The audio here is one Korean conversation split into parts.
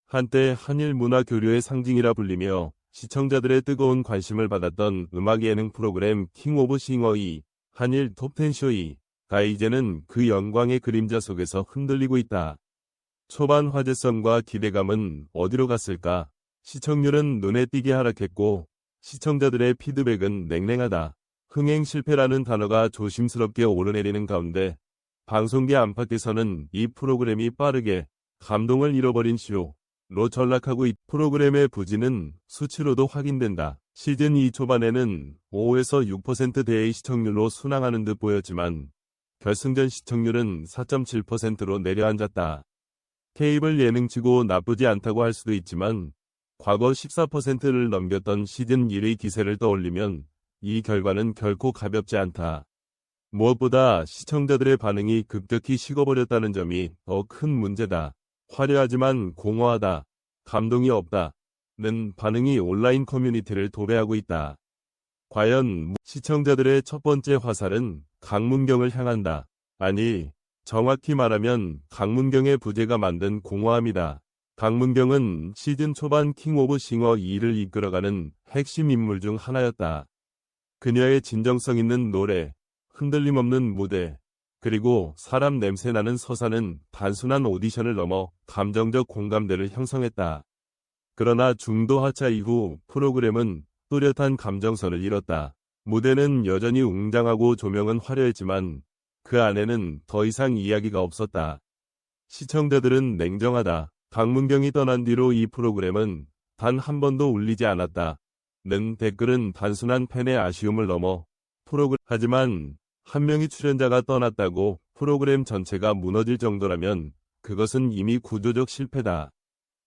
한때 한일 문화 교류의 상징이라 불리며 시청자들의 뜨거운 관심을 받았던 음악 예능 프로그램 킹 오브 싱어 2, 한일 톱10 쇼 2가 이제는 그 영광의 그림자 속에서 흔들리고 있다. 초반 화제성과 기대감은 어디로 갔을까? 시청률은 눈에 띄게 하락했고 시청자들의 피드백은 냉랭하다. 흥행 실패라는 단어가 조심스럽게 오르내리는 가운데 방송계 안팎에서는 이 프로그램이 빠르게 감동을 잃어버린 쇼로 전락하고 프로그램의 부진은 수치로도 확인된다. 시즌 2 초반에는 5에서 6%대의 시청률로 순항하는 듯 보였지만 결승전 시청률은 4.7%로 내려앉았다. 케이블 예능치고 나쁘지 않다고 할 수도 있지만 과거 14%를 넘겼던 시즌 1의 기세를 떠올리면 이 결과는 결코 가볍지 않다. 무엇보다 시청자들의 반응이 급격히 식어버렸다는 점이 더 큰 문제다. 화려하지만 공허하다. 감동이 없다는 반응이 온라인 커뮤니티를 도배하고 있다. 과연 시청자들의 첫 번째 화살은 강문경을 향한다. 아니, 정확히 말하면 강문경의 부재가 만든 공허함이다. 강문경은 시즌 초반 킹 오브 싱어 2를 이끌어가는 핵심 인물 중 하나였다. 그녀의 진정성 있는 노래, 흔들림 없는 무대, 그리고 사람 냄새나는 서사는 단순한 오디션을 넘어 감정적 공감대를 형성했다. 그러나 중도 하차 이후 프로그램은 뚜렷한 감정선을 잃었다. 무대는 여전히 웅장하고 조명은 화려했지만 그 안에는 더 이상 이야기가 없었다. 시청자들은 냉정하다. 강문경이 떠난 뒤로 이 프로그램은 단 한 번도 울리지 않았다. 는 댓글은 단순한 팬의 아쉬움을 넘어 하지만 한 명의 출연자가 떠났다고 프로그램 전체가 무너질 정도라면 그것은 이미 구조적 실패다.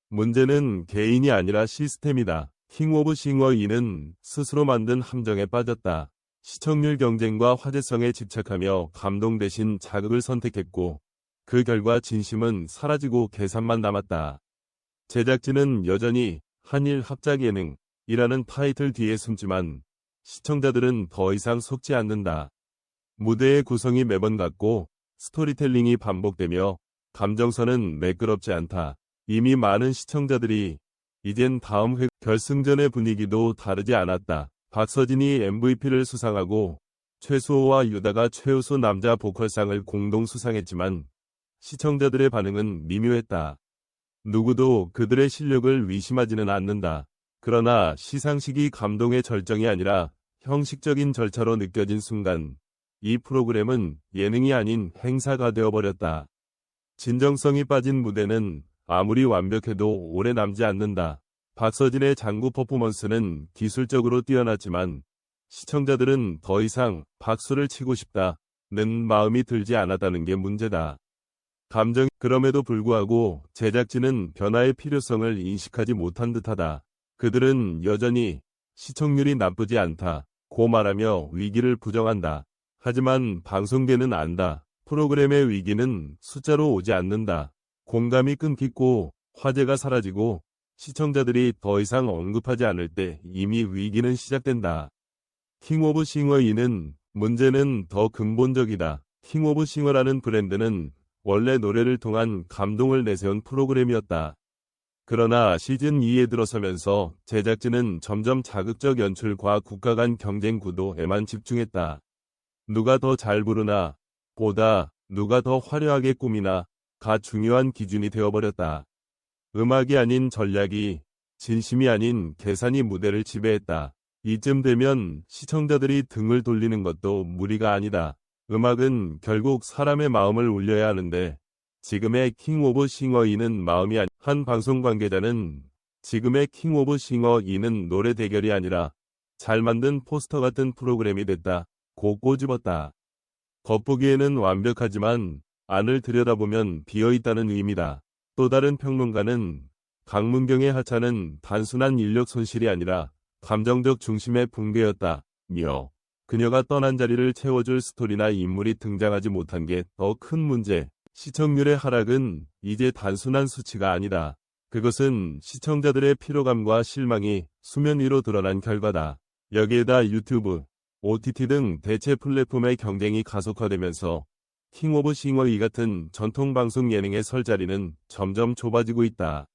문제는 개인이 아니라 시스템이다. 킹 오브 싱어 2는 스스로 만든 함정에 빠졌다. 시청률 경쟁과 화제성에 집착하며 감동 대신 자극을 선택했고 그 결과 진심은 사라지고 계산만 남았다. 제작진은 여전히 한일 합작 예능이라는 타이틀 뒤에 숨지만 시청자들은 더 이상 속지 않는다. 무대의 구성이 매번 같고 스토리텔링이 반복되며 감정선은 매끄럽지 않다. 이미 많은 시청자들이 이젠 다음 회 결승전의 분위기도 다르지 않았다. 박서진이 MVP를 수상하고 최수호와 유다가 최우수 남자 보컬상을 공동 수상했지만 시청자들의 반응은 미묘했다. 누구도 그들의 실력을 의심하지는 않는다. 그러나 시상식이 감동의 절정이 아니라 형식적인 절차로 느껴진 순간 이 프로그램은 예능이 아닌 행사가 되어버렸다. 진정성이 빠진 무대는 아무리 완벽해도 오래 남지 않는다. 박서진의 장구 퍼포먼스는 기술적으로 뛰어났지만 시청자들은 더 이상 박수를 치고 싶다는 마음이 들지 않았다는 게 문제다. 그럼에도 불구하고 제작진은 변화의 필요성을 인식하지 못한 듯하다. 그들은 여전히 시청률이 나쁘지 않다고 말하며 위기를 부정한다. 하지만 방송계는 안다. 프로그램의 위기는 숫자로 오지 않는다. 공감이 끊기고 화제가 사라지고 시청자들이 더 이상 언급하지 않을 때 이미 위기는 시작된다. 킹 오브 싱어 2는 문제는 더 근본적이다. 킹 오브 싱어라는 브랜드는 원래 노래를 통한 감동을 내세운 프로그램이었다. 그러나 시즌 2에 들어서면서 제작진은 점점 자극적 연출과 국가 간 경쟁 구도에만 집중했다. 누가 더 잘 부르나 보다 누가 더 화려하게 꾸미나가 중요한 기준이 되어버렸다. 음악이 아닌 전략이, 진심이 아닌 계산이 무대를 지배했다. 이쯤 되면 시청자들이 등을 돌리는 것도 무리가 아니다. 음악은 결국 사람의 마음을 울려야 하는데 지금의 킹 오브 싱어 2는 마음이 한 방송 관계자는 지금의 킹 오브 싱어 2는 노래 대결이 아니라 잘 만든 포스터 같은 프로그램이 됐다고 꼬집었다. 겉보기에는 완벽하지만 안을 들여다보면 비어있다는 의미다. 또 다른 평론가는 강문경의 하차는 단순한 인력 손실이 아니라 감정적 중심의 붕괴였다며 그녀가 떠난 자리를 채워줄 스토리나 인물이 등장하지 못한 게 더 큰 문제. 시청률의 하락은 이제 단순한 수치가 아니다. 그것은 시청자들의 피로감과 실망이 수면 위로 드러난 결과다. 여기에다 유튜브, OTT 등 대체 플랫폼의 경쟁이 가속화되면서 킹 오브 싱어 2 같은 전통 방송 예능의 설 자리는 점점 좁아지고 있다.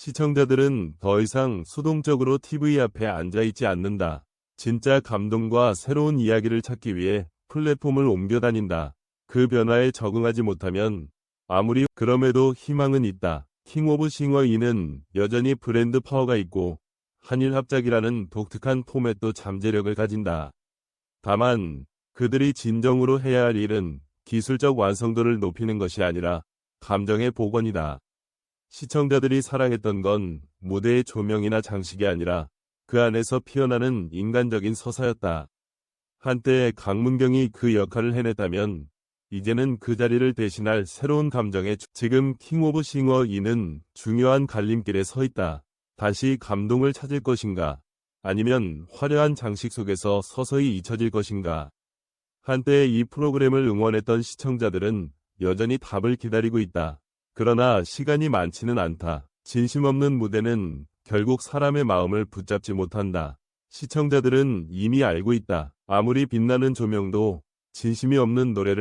시청자들은 더 이상 수동적으로 TV 앞에 앉아있지 않는다. 진짜 감동과 새로운 이야기를 찾기 위해 플랫폼을 옮겨 다닌다. 그 변화에 적응하지 못하면 아무리 그럼에도 희망은 있다. 킹 오브 싱어 2는 여전히 브랜드 파워가 있고 한일 합작이라는 독특한 포맷도 잠재력을 가진다. 다만 그들이 진정으로 해야 할 일은 기술적 완성도를 높이는 것이 아니라 감정의 복원이다. 시청자들이 사랑했던 건 무대의 조명이나 장식이 아니라 그 안에서 피어나는 인간적인 서사였다. 한때 강문경이 그 역할을 해냈다면 이제는 그 자리를 대신할 새로운 감정의 지금 킹 오브 싱어 2는 중요한 갈림길에 서 있다. 다시 감동을 찾을 것인가? 아니면 화려한 장식 속에서 서서히 잊혀질 것인가? 한때 이 프로그램을 응원했던 시청자들은 여전히 답을 기다리고 있다. 그러나 시간이 많지는 않다. 진심 없는 무대는 결국 사람의 마음을 붙잡지 못한다. 시청자들은 이미 알고 있다. 아무리 빛나는 조명도 진심이 없는 노래를